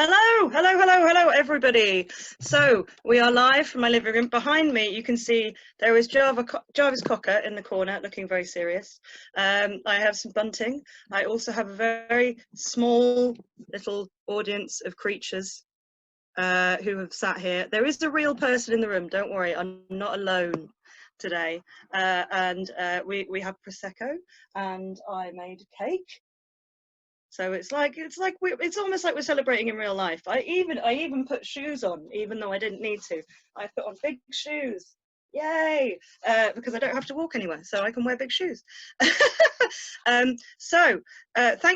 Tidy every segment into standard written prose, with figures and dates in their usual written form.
Hello, hello, hello, hello, everybody. So we are live from my living room. Behind me, you can see there is Jarvis Cocker in the corner, looking very serious. I have some bunting. I also have a very small little audience of creatures who have sat here. There is a real person in the room. Don't worry, I'm not alone today. We have prosecco, and I made cake. So it's almost like we're celebrating in real life. I even put shoes on, even though I didn't need to. I put on big shoes, yay! Because I don't have to walk anywhere, so I can wear big shoes. Thank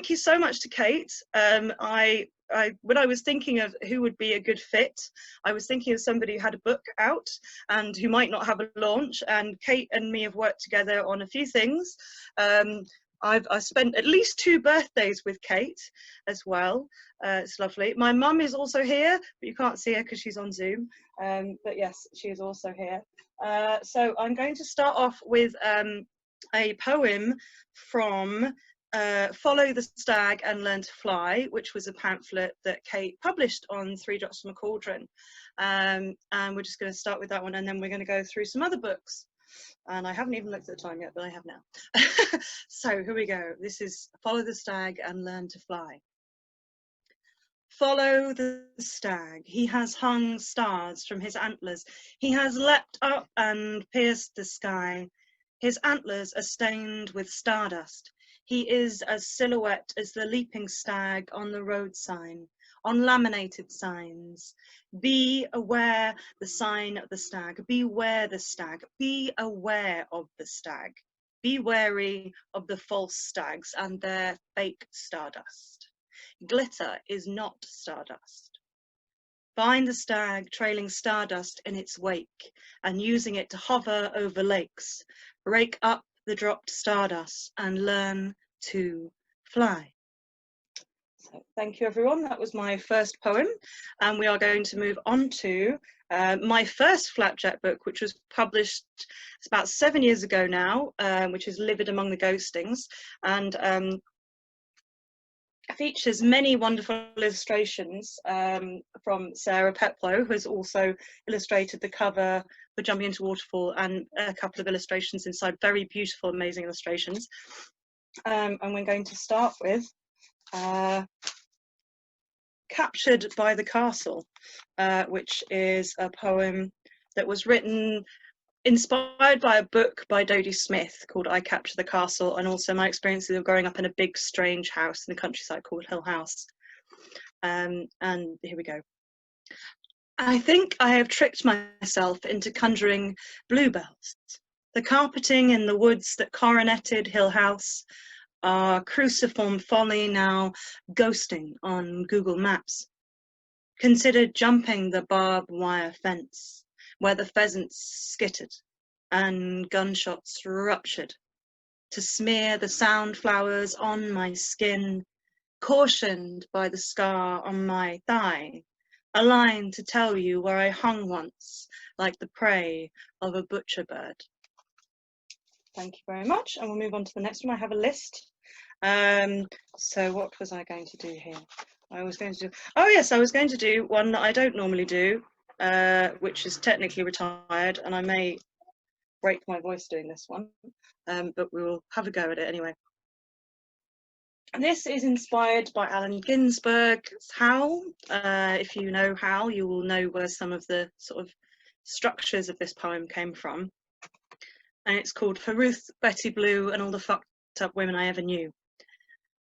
you so much to Kate. When I was thinking of who would be a good fit, I was thinking of somebody who had a book out and who might not have a launch. And Kate and me have worked together on a few things. I've spent at least 2 birthdays with Kate as well. It's lovely. My mum is also here, but you can't see her because she's on Zoom. But yes, she is also here. So I'm going to start off with a poem from Follow the Stag and Learn to Fly, which was a pamphlet that Kate published on 3 Drops from a Cauldron. And we're just going to start with that one, and then we're going to go through some other books. And I haven't even looked at the time yet, but I have now. So here we go. This is Follow the Stag and Learn to Fly. Follow the stag. He has hung stars from his antlers. He has leapt up and pierced the sky. His antlers are stained with stardust. He is as silhouette as the leaping stag on the road sign, on laminated signs. Be aware the sign of the stag. Beware the stag. Be aware of the stag. Be wary of the false stags and their fake stardust. Glitter is not stardust. Find the stag trailing stardust in its wake and using it to hover over lakes. Rake up the dropped stardust and learn to fly. So thank you, everyone. That was my first poem, and we are going to move on to my first Flapjack book, which was published about 7 years ago now, which is Livid Among the Ghostings, and features many wonderful illustrations from Sarah Peplow, who has also illustrated the cover for Jumping into Waterfall, and a couple of illustrations inside, very beautiful, amazing illustrations. And we're going to start with Captured by the Castle, which is a poem that was written inspired by a book by Dodie Smith called I Capture the Castle, and also my experiences of growing up in a big strange house in the countryside called Hill House. And here we go. I think I have tricked myself into conjuring bluebells. The carpeting in the woods that coroneted Hill House are cruciform folly now ghosting on Google Maps. Consider jumping the barbed wire fence where the pheasants skittered and gunshots ruptured to smear the sound flowers on my skin, cautioned by the scar on my thigh, a line to tell you where I hung once like the prey of a butcher bird. Thank you very much, and we'll move on to the next one. I have a list. So what was I going to do here? I was going to do one that I don't normally do, which is technically retired, and I may break my voice doing this one, but we will have a go at it anyway. And this is inspired by Allen Ginsberg's Howl. If you know Howl, you will know where some of the sort of structures of this poem came from. And it's called For Ruth, Betty Blue, and All the Fucked Up Women I Ever Knew.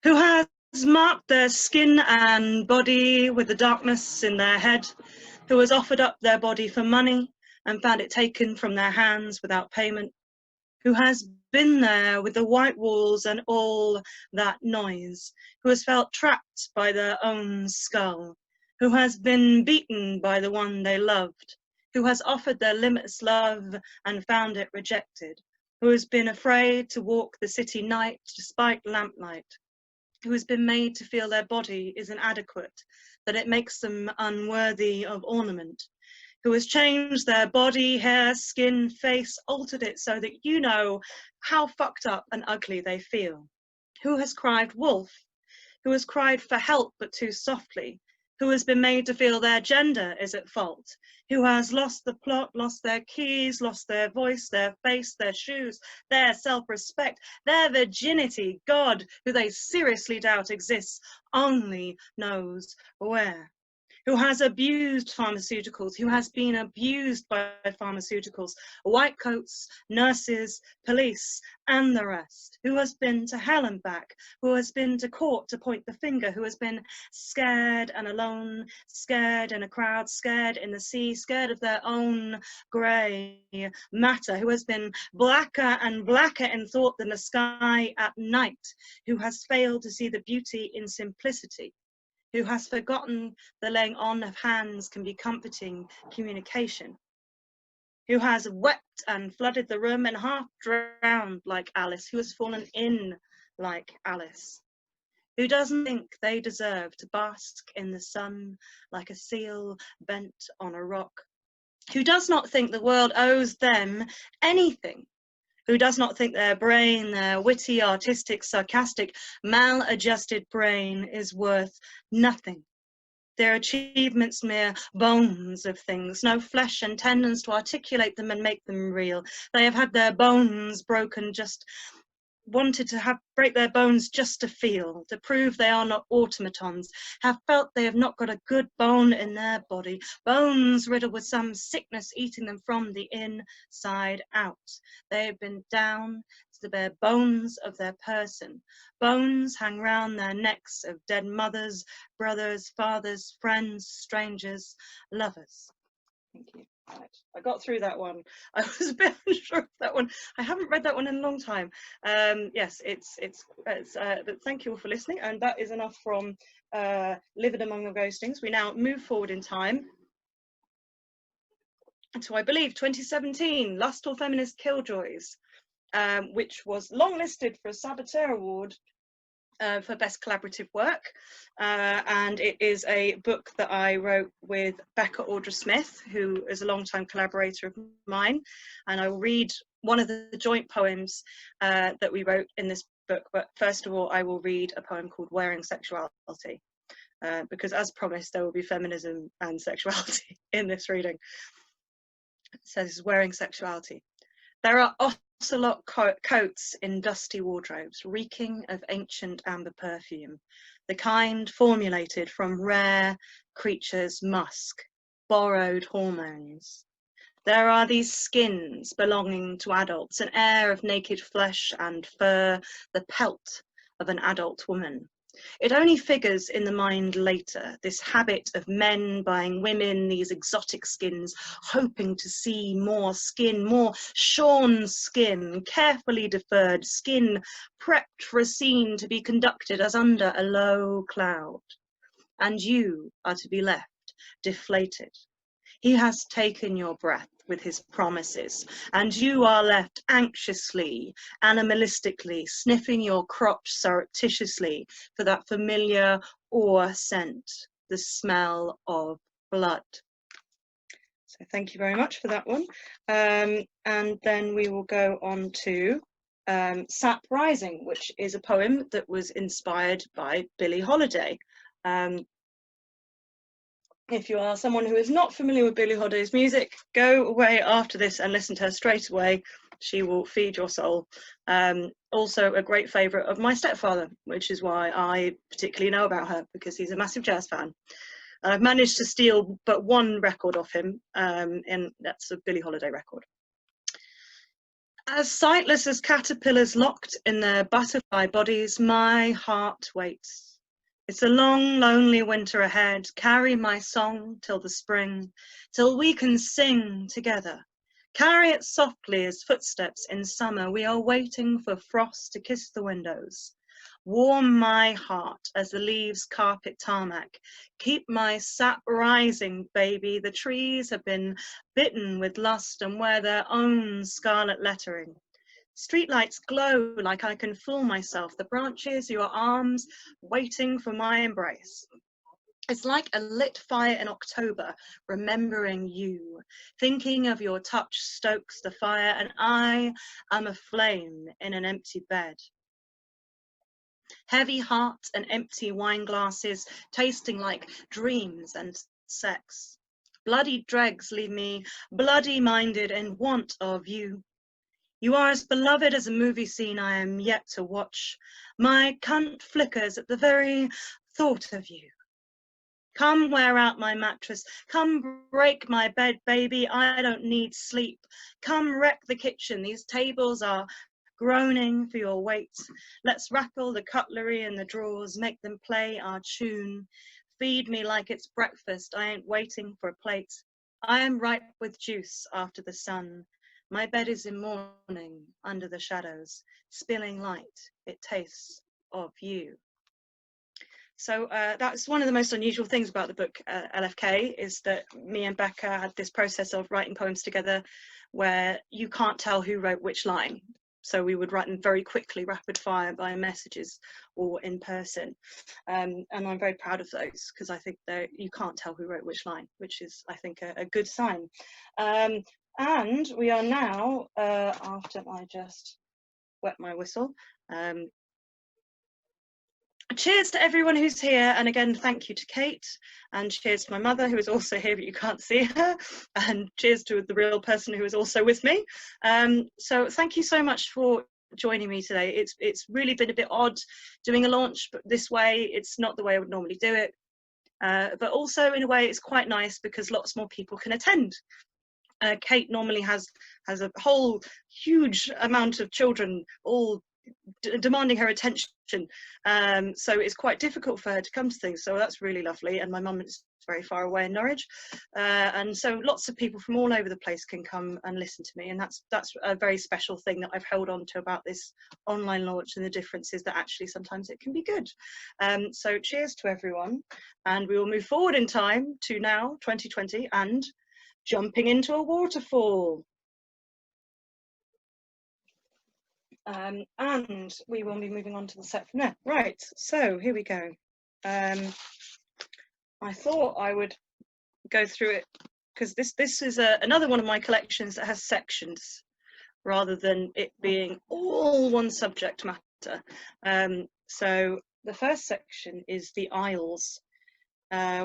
Who has marked their skin and body with the darkness in their head, who has offered up their body for money and found it taken from their hands without payment, who has been there with the white walls and all that noise, who has felt trapped by their own skull, who has been beaten by the one they loved, who has offered their limitless love and found it rejected, who has been afraid to walk the city night despite lamplight, who has been made to feel their body is inadequate, that it makes them unworthy of ornament, who has changed their body, hair, skin, face, altered it so that you know how fucked up and ugly they feel, who has cried wolf, who has cried for help but too softly, who has been made to feel their gender is at fault, who has lost the plot, lost their keys, lost their voice, their face, their shoes, their self-respect, their virginity. God, who they seriously doubt exists, only knows where. Who has abused pharmaceuticals, who has been abused by pharmaceuticals, white coats, nurses, police, and the rest, who has been to hell and back, who has been to court to point the finger, who has been scared and alone, scared in a crowd, scared in the sea, scared of their own grey matter, who has been blacker and blacker in thought than the sky at night, who has failed to see the beauty in simplicity, who has forgotten the laying on of hands can be comforting communication, who has wept and flooded the room and half drowned like Alice, who has fallen in like Alice, who doesn't think they deserve to bask in the sun like a seal bent on a rock, who does not think the world owes them anything, who does not think their brain, their witty, artistic, sarcastic, maladjusted brain is worth nothing. Their achievements mere bones of things, no flesh and tendons to articulate them and make them real. They have had their bones broken, just wanted to break their bones just to feel, to prove they are not automatons, have felt they have not got a good bone in their body, bones riddled with some sickness eating them from the inside out. They have been down to the bare bones of their person. Bones hang round their necks of dead mothers, brothers, fathers, friends, strangers, lovers. Thank you. Right. I got through that one. I was a bit unsure of that one. I haven't read that one in a long time. Yes, but thank you all for listening, and that is enough from Living Among the Ghostings. We now move forward in time to, I believe, 2017, Lustful Feminist Killjoys, which was longlisted for a Saboteur Award for Best Collaborative Work, and it is a book that I wrote with Becca Audra Smith, who is a long-time collaborator of mine, and I will read one of the joint poems that we wrote in this book. But first of all, I will read a poem called Wherein Sexuality, because as promised, there will be feminism and sexuality in this reading. It says, Wearing Sexuality. There are ocelot coats in dusty wardrobes, reeking of ancient amber perfume, the kind formulated from rare creatures' musk, borrowed hormones. There are these skins belonging to adults, an air of naked flesh and fur, the pelt of an adult woman. It only figures in the mind later, this habit of men buying women these exotic skins, hoping to see more skin, more shorn skin, carefully deferred skin, prepped for a scene to be conducted as under a low cloud. And you are to be left deflated. He has taken your breath with his promises, and you are left anxiously, animalistically, sniffing your crotch surreptitiously for that familiar ore scent, the smell of blood. So thank you very much for that one. And then we will go on to Sap Rising, which is a poem that was inspired by Billie Holiday. If you are someone who is not familiar with Billie Holiday's music, go away after this and listen to her straight away. She will feed your soul. Also a great favourite of my stepfather, which is why I particularly know about her, because he's a massive jazz fan. And I've managed to steal but one record off him, and that's a Billie Holiday record. As sightless as caterpillars locked in their butterfly bodies, my heart waits. It's a long, lonely winter ahead. Carry my song till the spring, till we can sing together. Carry it softly as footsteps in summer. We are waiting for frost to kiss the windows. Warm my heart as the leaves carpet tarmac. Keep my sap rising, baby. The trees have been bitten with lust and wear their own scarlet lettering. Streetlights glow like I can fool myself. The branches, your arms, waiting for my embrace. It's like a lit fire in October, remembering you. Thinking of your touch stokes the fire, and I am a flame in an empty bed. Heavy heart and empty wine glasses, tasting like dreams and sex. Bloody dregs leave me bloody-minded in want of you. You are as beloved as a movie scene I am yet to watch. My cunt flickers at the very thought of you. Come wear out my mattress. Come break my bed, baby. I don't need sleep. Come wreck the kitchen. These tables are groaning for your weight. Let's rattle the cutlery in the drawers. Make them play our tune. Feed me like it's breakfast. I ain't waiting for a plate. I am ripe with juice after the sun. My bed is in mourning under the shadows. Spilling light. It tastes of you. So that's one of the most unusual things about the book LFK, is that me and Becca had this process of writing poems together where you can't tell who wrote which line. So we would write them very quickly, rapid fire, via messages or in person. And I'm very proud of those, because I think that you can't tell who wrote which line, which is, I think, a good sign. And we are now, after I just wet my whistle, cheers to everyone who's here, and again thank you to Kate, and cheers to my mother, who is also here but you can't see her, and cheers to the real person who is also with me. So thank you so much for joining me today. It's really been a bit odd doing a launch but this way. It's not the way I would normally do it, but also in a way it's quite nice because lots more people can attend. Kate normally has a whole huge amount of children all demanding her attention, so it's quite difficult for her to come to things, so that's really lovely. And my mum is very far away in Norwich, and so lots of people from all over the place can come and listen to me, and that's a very special thing that I've held on to about this online launch, and the difference is that actually sometimes it can be good. So cheers to everyone, and we will move forward in time to now 2020 and jumping into a waterfall. And we will be moving on to the set from there. Right, so here we go. I thought I would go through it because this is another one of my collections that has sections rather than it being all one subject matter. So the first section is the Isles,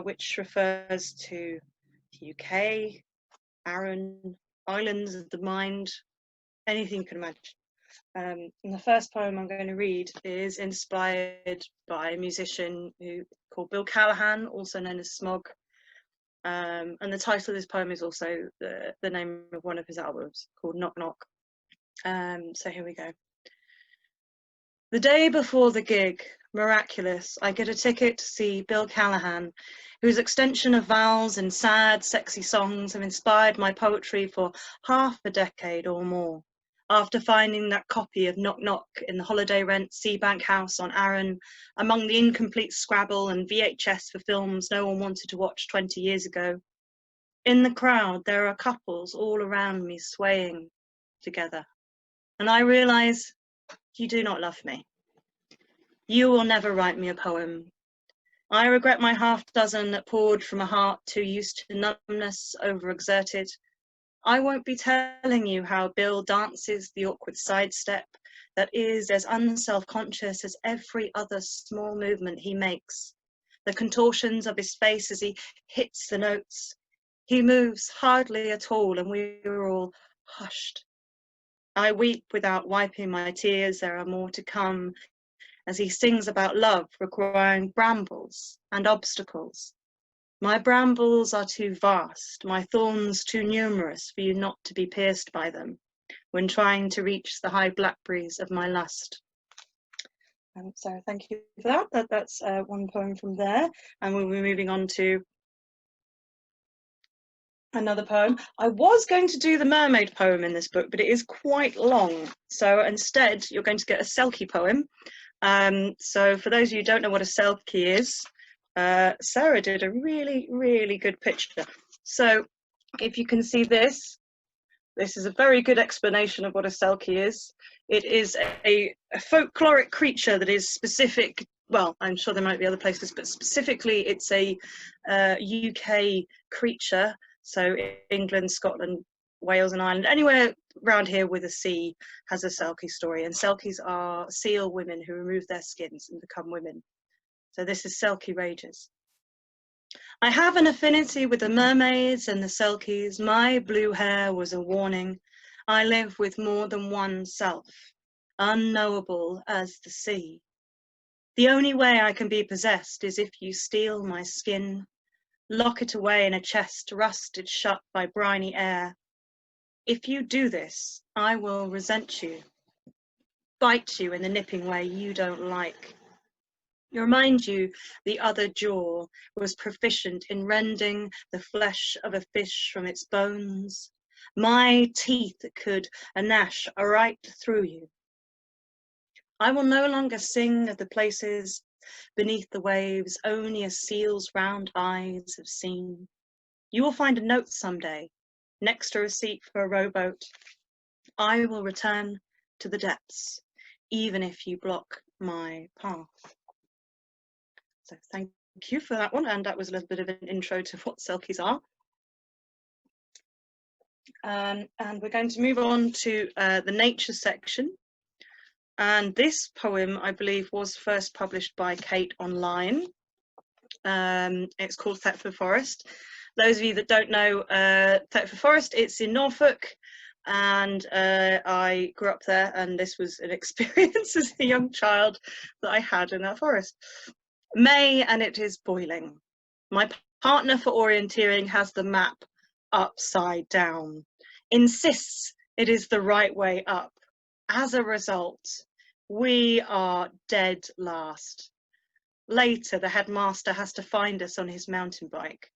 which refers to the UK, Arran, islands of the mind, anything you can imagine. And the first poem I'm going to read is inspired by a musician called Bill Callahan, also known as Smog. And the title of this poem is also the name of one of his albums, called Knock Knock. So here we go. The day before the gig, miraculous, I get a ticket to see Bill Callahan, whose extension of vowels and sad, sexy songs have inspired my poetry for half a decade or more. After finding that copy of Knock Knock in the holiday rent Seabank house on Arran, among the incomplete Scrabble and VHS for films no one wanted to watch 20 years ago. In the crowd, there are couples all around me swaying together, and I realise you do not love me. You will never write me a poem. I regret my half dozen that poured from a heart too used to numbness, overexerted. I won't be telling you how Bill dances the awkward sidestep that is as unself-conscious as every other small movement he makes. The contortions of his face as he hits the notes. He moves hardly at all, and we are all hushed. I weep without wiping my tears. There are more to come, as he sings about love requiring brambles and obstacles. My brambles are too vast, my thorns too numerous for you not to be pierced by them when trying to reach the high blackberries of my lust. So thank you for that. That's one poem from there, and we'll be moving on to another poem. I was going to do the mermaid poem in this book, but it is quite long, so instead you're going to get a Selkie poem. So for those of you who don't know what a Selkie is, Sarah did a really, really good picture. So if you can see this is a very good explanation of what a Selkie is. It is a folkloric creature that is specific, well, I'm sure there might be other places, but specifically it's a UK creature. So England, Scotland, Wales and Ireland, anywhere around here with a sea has a selkie story, and selkies are seal women who remove their skins and become women. So this is Selkie Rages. I have an affinity with the mermaids and the selkies. My blue hair was a warning. I live with more than one self, unknowable as the sea. The only way I can be possessed is if you steal my skin, lock it away in a chest rusted shut by briny air. If you do this, I will resent you, bite you in the nipping way you don't like. Remind you, the other jaw was proficient in rending the flesh of a fish from its bones. My teeth could gnash right through you. I will no longer sing of the places beneath the waves only a seal's round eyes have seen. You will find a note someday, next to a receipt for a rowboat. I will return to the depths, even if you block my path. So thank you for that one, and that was a little bit of an intro to what selkies are. And we're going to move on to the nature section. And this poem, I believe, was first published by Kate online. It's called Thetford Forest. Those of you that don't know Thetford Forest, it's in Norfolk, and I grew up there, and this was an experience as a young child that I had in that forest. May, and it is boiling. My partner for orienteering has the map upside down, insists it is the right way up. As a result, we are dead last. Later, the headmaster has to find us on his mountain bike.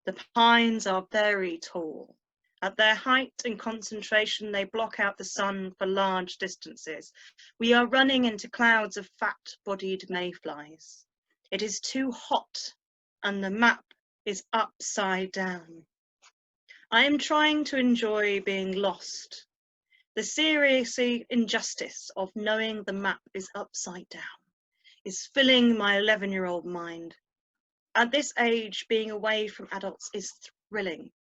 The pines are very tall. At their height and concentration, they block out the sun for large distances. We are running into clouds of fat-bodied mayflies. It is too hot, and the map is upside down. I am trying to enjoy being lost. The serious injustice of knowing the map is upside down is filling my 11-year-old mind. At this age, being away from adults is thrilling.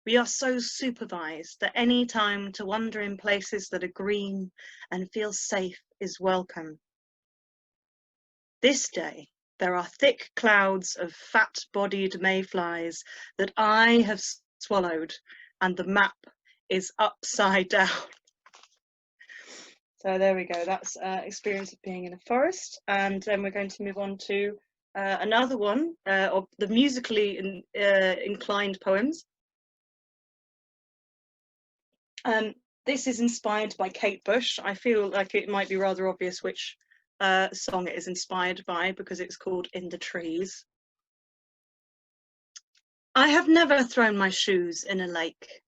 We are so supervised that any time to wander in places that are green and feel safe is welcome. This day, there are thick clouds of fat-bodied mayflies that I have swallowed, and the map is upside down. So there we go, that's experience of being in a forest. And then we're going to move on to another one of the musically inclined poems. This is inspired by Kate Bush. I feel like it might be rather obvious which song it is inspired by, because it's called In the Trees. I have never thrown my shoes in a lake.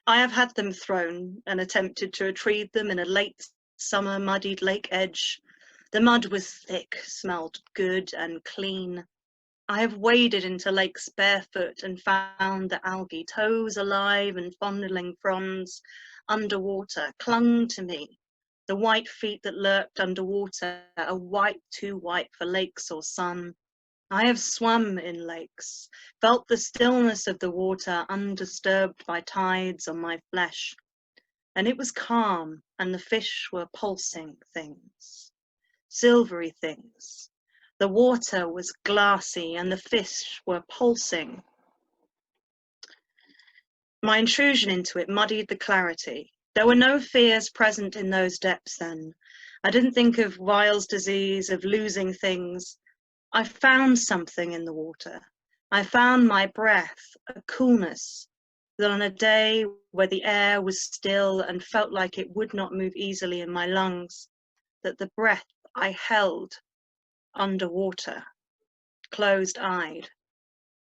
I have had them thrown and attempted to retrieve them in a late summer muddied lake edge. The mud was thick, smelled good and clean. I have waded into lakes barefoot and found the algae, toes alive and fondling fronds, underwater, clung to me. The white feet that lurked underwater are white, too white for lakes or sun. I have swum in lakes, felt the stillness of the water undisturbed by tides on my flesh. And it was calm, and the fish were pulsing things, silvery things. The water was glassy, and the fish were pulsing. My intrusion into it muddied the clarity. There were no fears present in those depths then. I didn't think of Weil's disease, of losing things. I found something in the water. I found my breath, a coolness, that on a day where the air was still and felt like it would not move easily in my lungs, that the breath I held underwater, closed-eyed,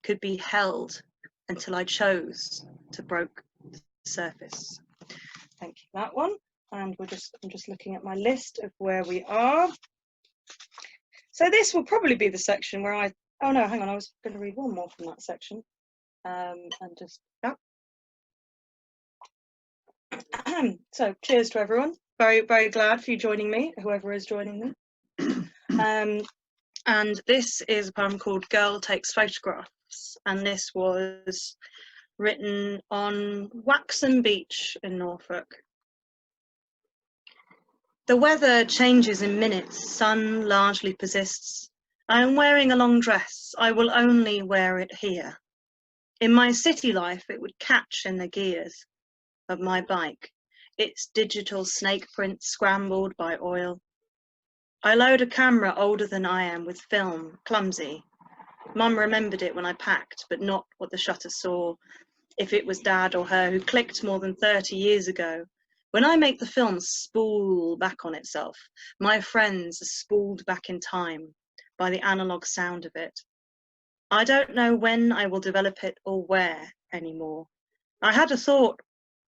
could be held until I chose to broke the surface. Thank you for that one. And I'm just looking at my list of where we are. So this will probably be the section where oh no, hang on, I was going to read one more from that section. And just, yeah. So cheers to everyone. Very, very glad for you joining me, whoever is joining me. And this is a poem called Girl Takes Photographs. And this was written on Waxham Beach in Norfolk. The weather changes in minutes, sun largely persists. I am wearing a long dress, I will only wear it here. In my city life, it would catch in the gears of my bike, its digital snake print scrambled by oil. I load a camera older than I am with film, clumsy. Mum remembered it when I packed, but not what the shutter saw, if it was Dad or her who clicked more than 30 years ago. When I make the film spool back on itself, my friends are spooled back in time by the analogue sound of it. I don't know when I will develop it or where anymore. I had a thought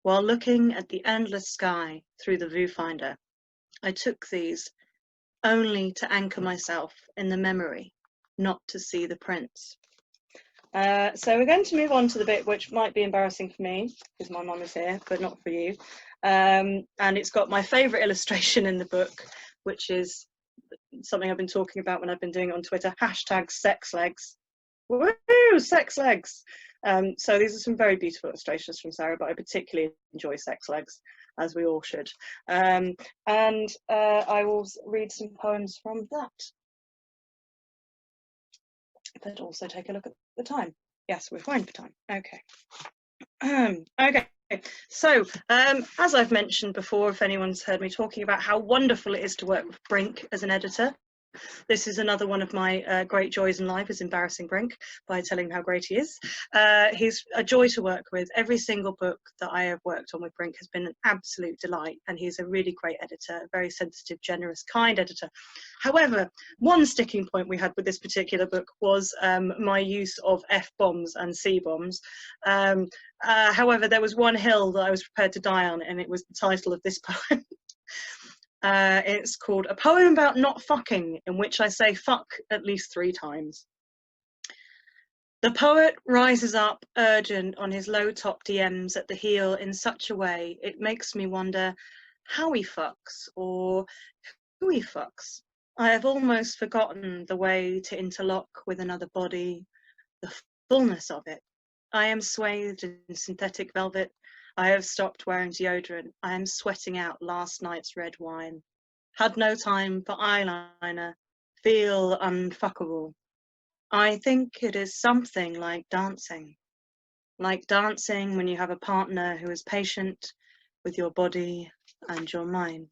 while looking at the endless sky through the viewfinder. I took these only to anchor myself in the memory, not to see the prints. So we're going to move on to the bit which might be embarrassing for me, because my mum is here, but not for you. And it's got my favourite illustration in the book, which is something I've been talking about when I've been doing it on Twitter, #sexlegs. Woo, sex legs. So these are some very beautiful illustrations from Sarah, but I particularly enjoy sex legs, as we all should. And I will read some poems from that. But also take a look at the time. Yes, we're fine for time. Okay. Okay. So, as I've mentioned before, if anyone's heard me talking about how wonderful it is to work with Brink as an editor, this is another one of my great joys in life, is embarrassing Brink by telling him how great he is. He's a joy to work with. Every single book that I have worked on with Brink has been an absolute delight, and he's a really great editor, a very sensitive, generous, kind editor. However, one sticking point we had with this particular book was my use of F-bombs and C-bombs. However, there was one hill that I was prepared to die on, and it was the title of this poem. It's called A Poem About Not Fucking, in which I say fuck at least 3 times. The poet rises up urgent on his low-top DMs at the heel in such a way it makes me wonder how he fucks or who he fucks. I have almost forgotten the way to interlock with another body, the fullness of it. I am swathed in synthetic velvet. I have stopped wearing deodorant. I am sweating out last night's red wine. Had no time for eyeliner. Feel unfuckable. I think it is something like dancing when you have a partner who is patient with your body and your mind.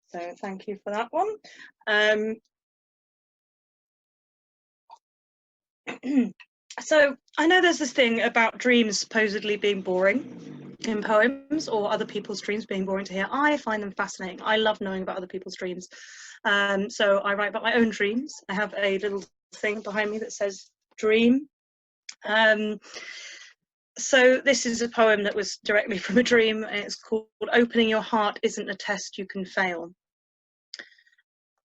So thank you for that one. So I know there's this thing about dreams supposedly being boring in poems, or other people's dreams being boring to hear. I find them fascinating. I love knowing about other people's dreams. So I write about my own dreams. I have a little thing behind me that says dream. So this is a poem that was directly from a dream. It's called Opening Your Heart Isn't a Test You Can Fail.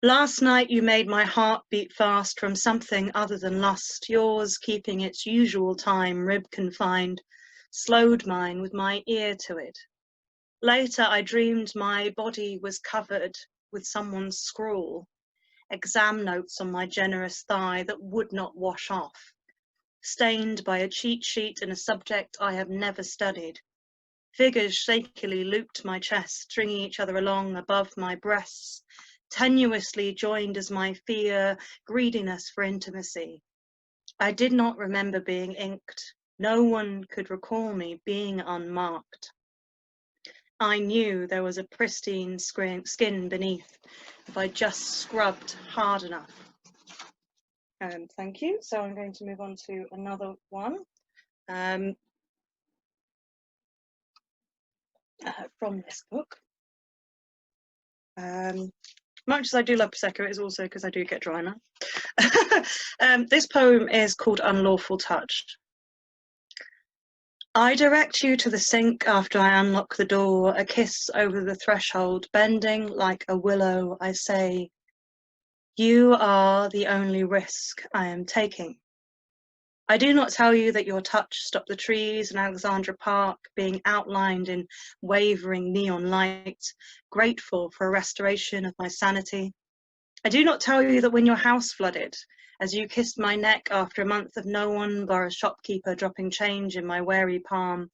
Last night you made my heart beat fast from something other than lust, yours keeping its usual time, rib confined, slowed mine with my ear to it. Later I dreamed my body was covered with someone's scrawl, exam notes on my generous thigh that would not wash off, stained by a cheat sheet in a subject I have never studied. Figures shakily looped my chest, stringing each other along above my breasts, tenuously joined as my fear, greediness for intimacy. I did not remember being inked. No one could recall me being unmarked. I knew there was a pristine skin beneath if I just scrubbed hard enough. Thank you. So I'm going to move on to another one from this book. Much as I do love Prosecco, it is also because I do get dry now. This poem is called Unlawful Touch. I direct you to the sink after I unlock the door, a kiss over the threshold, bending like a willow, I say, you are the only risk I am taking. I do not tell you that your touch stopped the trees in Alexandra Park being outlined in wavering neon light, grateful for a restoration of my sanity. I do not tell you that when your house flooded, as you kissed my neck after a month of no one bar a shopkeeper dropping change in my wary palm,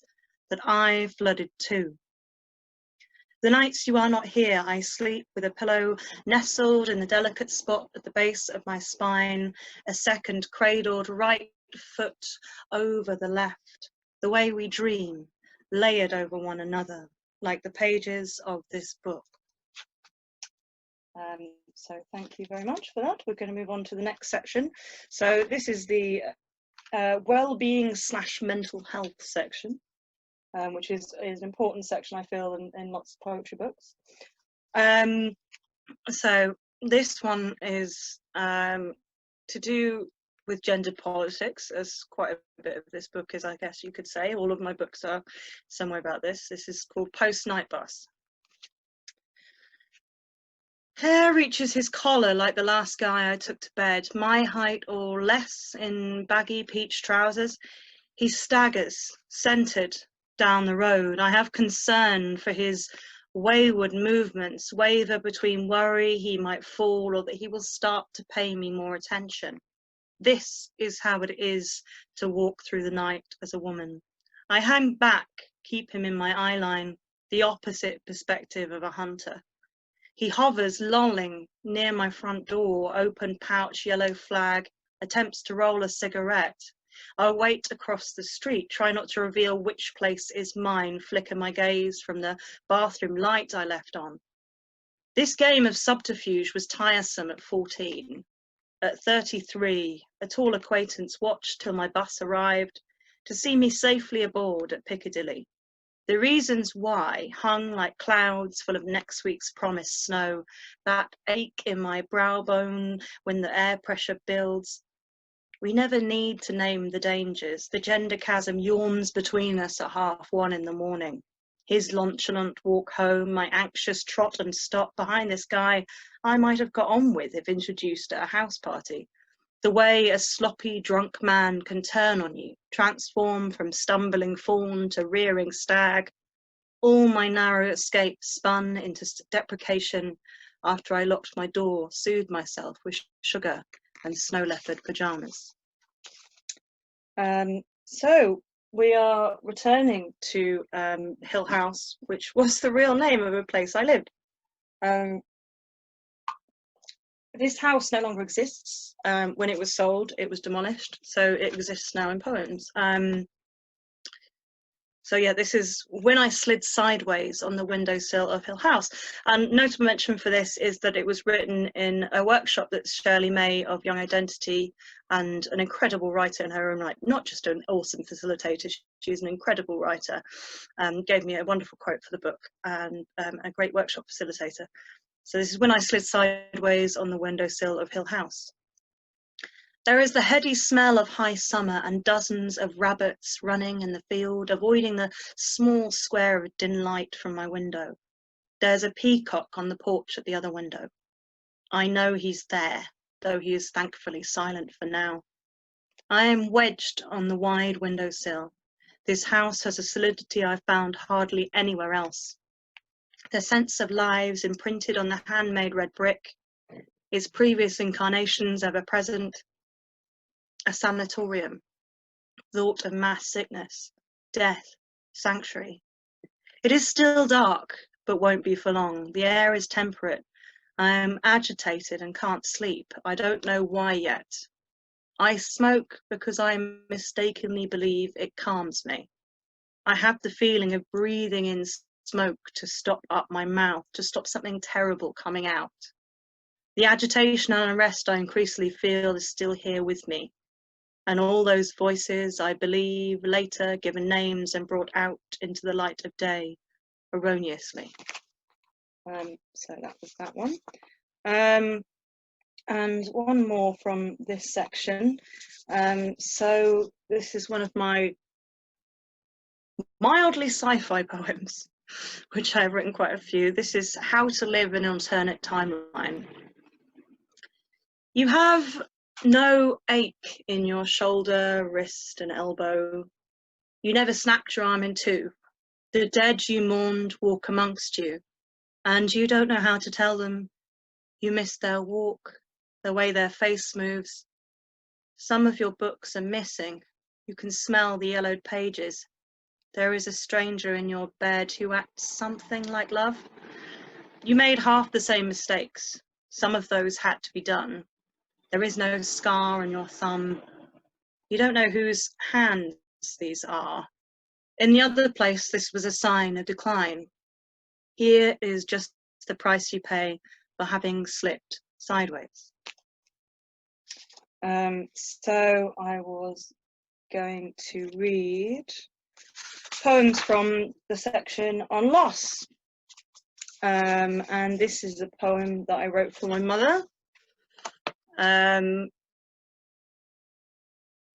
that I flooded too. The nights you are not here, I sleep with a pillow nestled in the delicate spot at the base of my spine, a second cradled right foot over the left, the way we dream, layered over one another, like the pages of this book. So thank you very much for that. We're going to move on to the next section. So this is the well-being / mental health section, which is an important section, I feel, in lots of poetry books. So this one is to do with gender politics, as quite a bit of this book is, I guess you could say. All of my books are somewhere about this. This is called Post Night Bus. Hair reaches his collar like the last guy I took to bed, my height or less in baggy peach trousers. He staggers, centered, down the road. I have concern for his wayward movements, waver between worry he might fall or that he will start to pay me more attention. This is how it is to walk through the night as a woman. I hang back, keep him in my eye line, the opposite perspective of a hunter. He hovers, lolling, near my front door, open pouch, yellow flag, attempts to roll a cigarette. I wait across the street, try not to reveal which place is mine, flicker my gaze from the bathroom light I left on. This game of subterfuge was tiresome at 14. At 33, a tall acquaintance watched till my bus arrived to see me safely aboard at Piccadilly. The reasons why hung like clouds full of next week's promised snow, that ache in my brow bone when the air pressure builds. We never need to name the dangers. The gender chasm yawns between us at 1:30 in the morning. His nonchalant walk home, my anxious trot and stop behind this guy I might have got on with if introduced at a house party. The way a sloppy, drunk man can turn on you, transform from stumbling fawn to rearing stag. All my narrow escapes spun into deprecation after I locked my door, soothed myself with sugar and snow leopard pyjamas. So we are returning to Hill House, which was the real name of a place I lived. This house no longer exists. When it was sold, it was demolished, so it exists now in poems. So yeah, this is When I Slid Sideways on the Windowsill of Hill House. And notable mention for this is that it was written in a workshop that Shirley May of Young Identity, and an incredible writer in her own right, not just an awesome facilitator, she's an incredible writer, gave me a wonderful quote for the book, and a great workshop facilitator. So this is When I Slid Sideways on the Windowsill of Hill House. There is the heady smell of high summer and dozens of rabbits running in the field, avoiding the small square of dim light from my window. There's a peacock on the porch at the other window. I know he's there, though he is thankfully silent for now. I am wedged on the wide windowsill. This house has a solidity I found hardly anywhere else. The sense of lives imprinted on the handmade red brick, its previous incarnations ever present. A sanatorium, thought of mass sickness, death, sanctuary. It is still dark, but won't be for long. The air is temperate. I am agitated and can't sleep. I don't know why yet. I smoke because I mistakenly believe it calms me. I have the feeling of breathing in smoke to stop up my mouth, to stop something terrible coming out. The agitation and unrest I increasingly feel is still here with me. And all those voices, I believe, later given names and brought out into the light of day, erroneously. So that was that one. And one more from this section. So this is one of my mildly sci-fi poems, which I've written quite a few. This is How to Live in an Alternate Timeline. You have no ache in your shoulder, wrist and elbow. You never snapped your arm in two. The dead you mourned walk amongst you, and you don't know how to tell them You miss their walk, the way their face moves. Some of your books are missing. You can smell the yellowed pages. There is a stranger in your bed who acts something like love. You made half the same mistakes. Some of those had to be done. There is no scar on your thumb. You don't know whose hands these are. In the other place, this was a sign of decline. Here is just the price you pay for having slipped sideways. So I was going to read poems from the section on loss. And this is a poem that I wrote for my mother.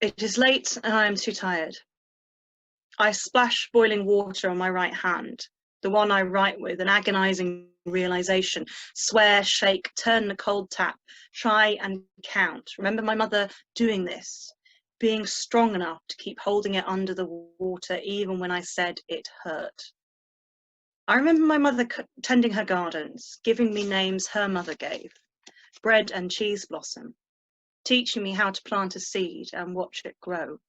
It is late and I am too tired. I splash boiling water on my right hand, the one I write with, an agonizing realization. Swear, shake, turn the cold tap, try and count. Remember my mother doing this, being strong enough to keep holding it under the water even when I said it hurt. I remember my mother tending her gardens, giving me names her mother gave, bread and cheese blossom, teaching me how to plant a seed and watch it grow.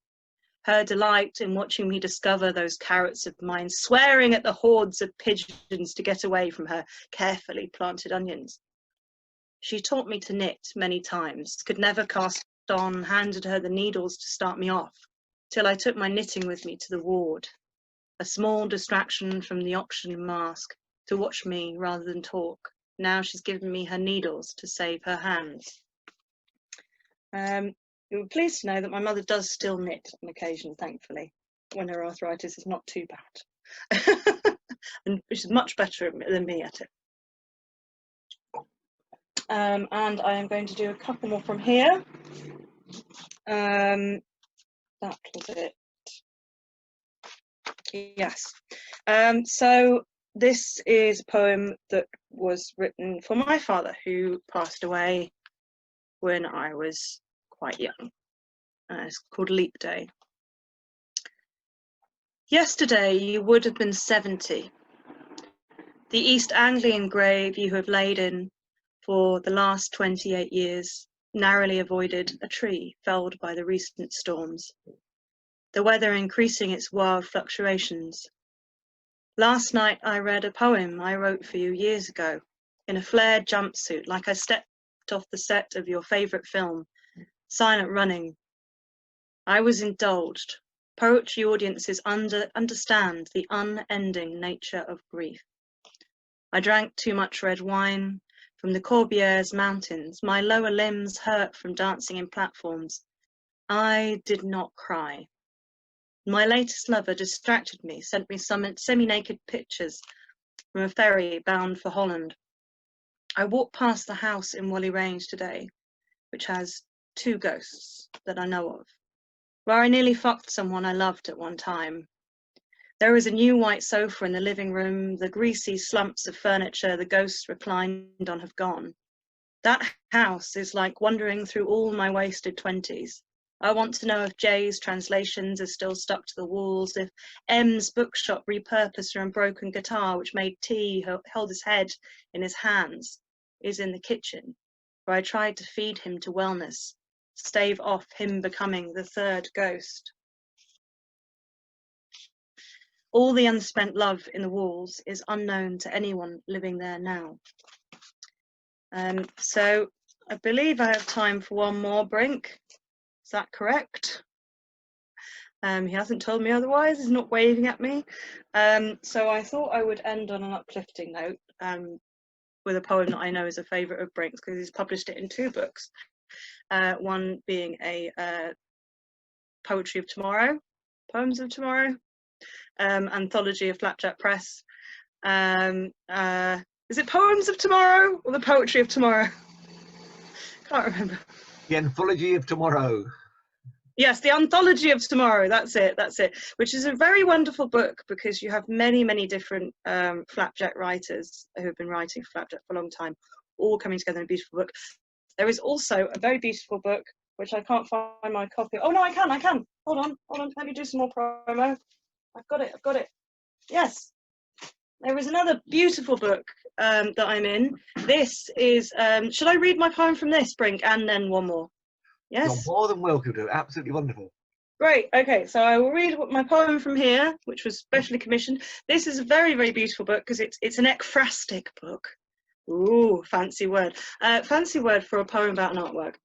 Her delight in watching me discover those carrots of mine, swearing at the hordes of pigeons to get away from her carefully planted onions. She taught me to knit many times, could never cast on, handed her the needles to start me off, till I took my knitting with me to the ward, a small distraction from the oxygen mask, to watch me rather than talk. Now she's given me her needles to save her hands. You're pleased to know that my mother does still knit on occasion, thankfully, when her arthritis is not too bad. And she's much better than me at it. And I am going to do a couple more from here. That was it. Yes. So this is a poem that was written for my father, who passed away when I was quite young. It's called Leap Day. Yesterday you would have been 70. The East Anglian grave you have laid in for the last 28 years narrowly avoided a tree felled by the recent storms, the weather increasing its wild fluctuations. Last night I read a poem I wrote for you years ago, in a flared jumpsuit, like I stepped off the set of your favourite film, Silent Running. I was indulged. Poetry audiences understand the unending nature of grief. I drank too much red wine from the Corbières mountains. My lower limbs hurt from dancing in platforms. I did not cry. My latest lover distracted me, sent me some semi-naked pictures from a ferry bound for Holland. I walked past the house in Whalley Range today, which has 2 ghosts that I know of, where I nearly fucked someone I loved at one time. There is a new white sofa in the living room. The greasy slumps of furniture the ghosts reclined on have gone. That house is like wandering through all my wasted 20s. I want to know if J's translations are still stuck to the walls, if M's bookshop repurposed her unbroken guitar, which made T hold his head in his hands, is in the kitchen, where I tried to feed him to wellness, stave off him becoming the 3rd ghost. All the unspent love in the walls is unknown to anyone living there now. So I believe I have time for one more, Brink. Is that correct? He hasn't told me otherwise, he's not waving at me. So I thought I would end on an uplifting note with a poem that I know is a favourite of Brink's, because he's published it in 2 books. One being a Poetry of Tomorrow, Poems of Tomorrow, anthology of Flapjack Press. Is it Poems of Tomorrow or the Poetry of Tomorrow? Can't remember. The Anthology of Tomorrow. Yes, the Anthology of Tomorrow, that's it, which is a very wonderful book, because you have many, many different Flapjack writers who have been writing Flapjack for a long time, all coming together in a beautiful book. There is also a very beautiful book, which I can't find my copy. Oh no, I can. Hold on, let me do some more promo. I've got it. Yes. there is another beautiful book that I'm in. This is, should I read my poem from this, Brink, and then one more? You're Yes? more than welcome to. Absolutely wonderful. Great, okay, so I will read my poem from here, which was specially commissioned. This is a very, very beautiful book because it's an ekphrastic book. Ooh, fancy word. Fancy word for a poem about an artwork.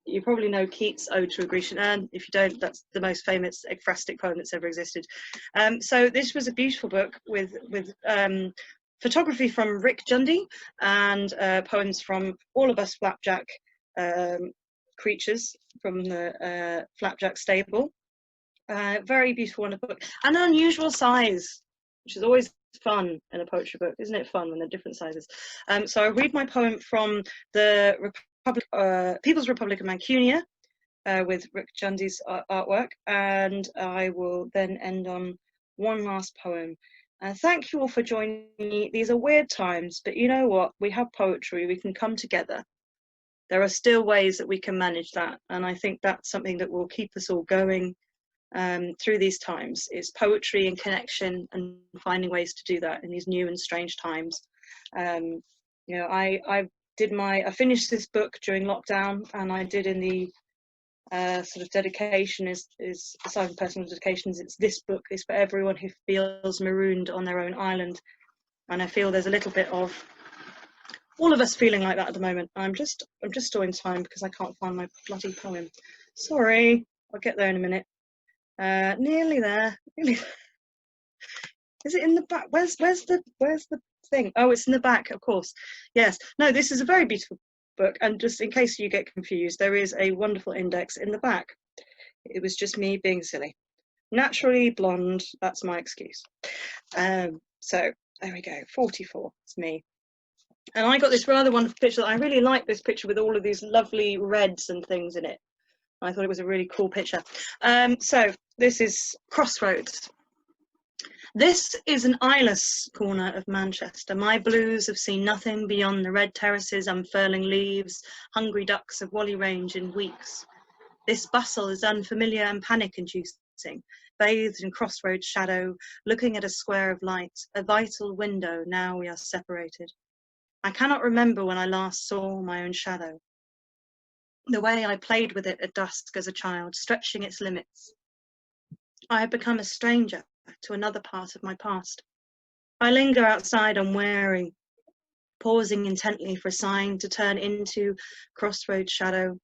You probably know Keats' Ode to a Grecian Urn. If you don't, that's the most famous ekphrastic poem that's ever existed. So this was a beautiful book with photography from Rick Jundy and poems from all of us Flapjack creatures from the Flapjack stable. Very beautiful, wonderful book. An unusual size, which is always fun in a poetry book. Isn't it fun when they're different sizes? So I read my poem from the People's Republic of Mancunia with Rick Jundy's artwork, and I will then end on one last poem. Thank you all for joining me. These are weird times, but you know what? We have poetry. We can come together. There are still ways that we can manage that, and I think that's something that will keep us all going through these times. Is poetry and connection and finding ways to do that in these new and strange times. You know, I finished this book during lockdown, and I did in the sort of dedication is aside from personal dedications, it's this book is for everyone who feels marooned on their own island, and I feel there's a little bit of all of us feeling like that at the moment. I'm just storing time because I can't find my bloody poem. Sorry, I'll get there in a minute. Nearly there. Is it in the back? Where's the thing? Oh, it's in the back, of course. Yes. No, this is a very beautiful book, and just in case you get confused, there is a wonderful index in the back. It was just me being silly. Naturally blonde, that's my excuse. So there we go, 44, it's me. And I got this rather wonderful picture. I really like this picture with all of these lovely reds and things in it. I thought it was a really cool picture. So this is Crossroads. This is an eyeless corner of Manchester. My blues have seen nothing beyond the red terraces, unfurling leaves, hungry ducks of Whalley Range in weeks. This bustle is unfamiliar and panic-inducing, bathed in Crossroads shadow, looking at a square of light, a vital window. Now we are separated. I cannot remember when I last saw my own shadow. The way I played with it at dusk as a child, stretching its limits. I have become a stranger to another part of my past. I linger outside unwary, pausing intently for a sign to turn into Crossroads shadow,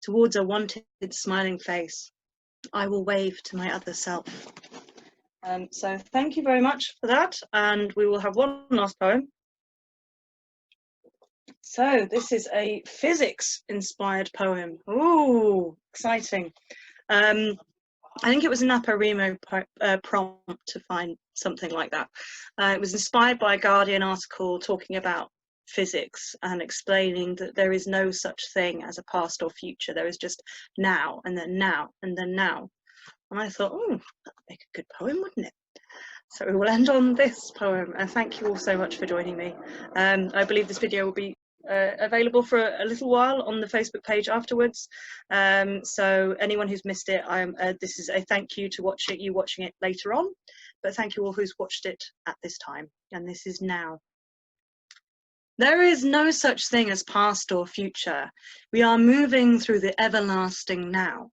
towards a wanted smiling face. I will wave to my other self. So thank you very much for that, and we will have one last poem. So this is a physics-inspired poem. Ooh, exciting. I think it was an NaPoWriMo prompt to find something like that. It was inspired by a Guardian article talking about physics and explaining that there is no such thing as a past or future. There is just now, and then now, and then now. And I thought, oh, that'd make a good poem, wouldn't it? So we will end on this poem. Thank you all so much for joining me. I believe this video will be available for a little while on the Facebook page afterwards. So anyone who's missed it, this is a thank you to you watching it later on, but thank you all who's watched it at this time. And this is now. There is no such thing as past or future. We are moving through the everlasting now.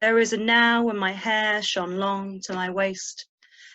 There is a now when my hair shone long to my waist.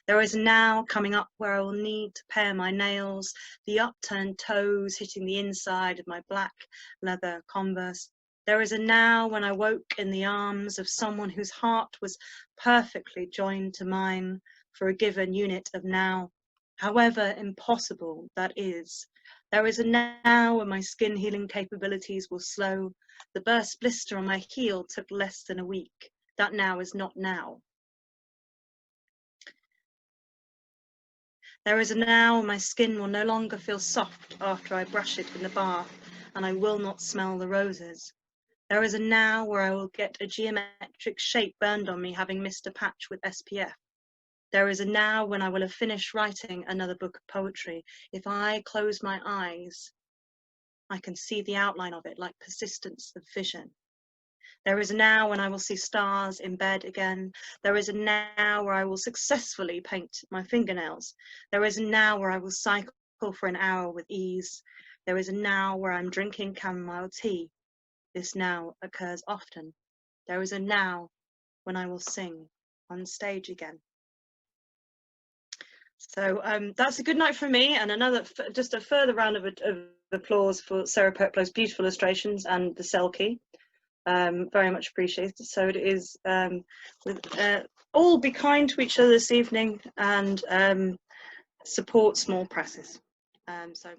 There is a now coming up where I will need to pare my nails, the upturned toes hitting the inside of my black leather Converse. There is a now when I woke in the arms of someone whose heart was perfectly joined to mine for a given unit of now, however impossible that is. There is a now when my skin healing capabilities will slow. The burst blister on my heel took less than a week. That now is not now. There is a now when my skin will no longer feel soft after I brush it in the bath, and I will not smell the roses. There is a now where I will get a geometric shape burned on me having missed a patch with SPF. There is a now when I will have finished writing another book of poetry. If I close my eyes, I can see the outline of it like persistence of vision. There is a now when I will see stars in bed again. There is a now where I will successfully paint my fingernails. There is a now where I will cycle for an hour with ease. There is a now where I'm drinking chamomile tea. This now occurs often. There is a now when I will sing on stage again. So that's a good night for me, and another, just a further round of applause for Sarah Perplow's beautiful illustrations and the Selkie. Very much appreciated. So it is, all be kind to each other this evening, and support small presses. So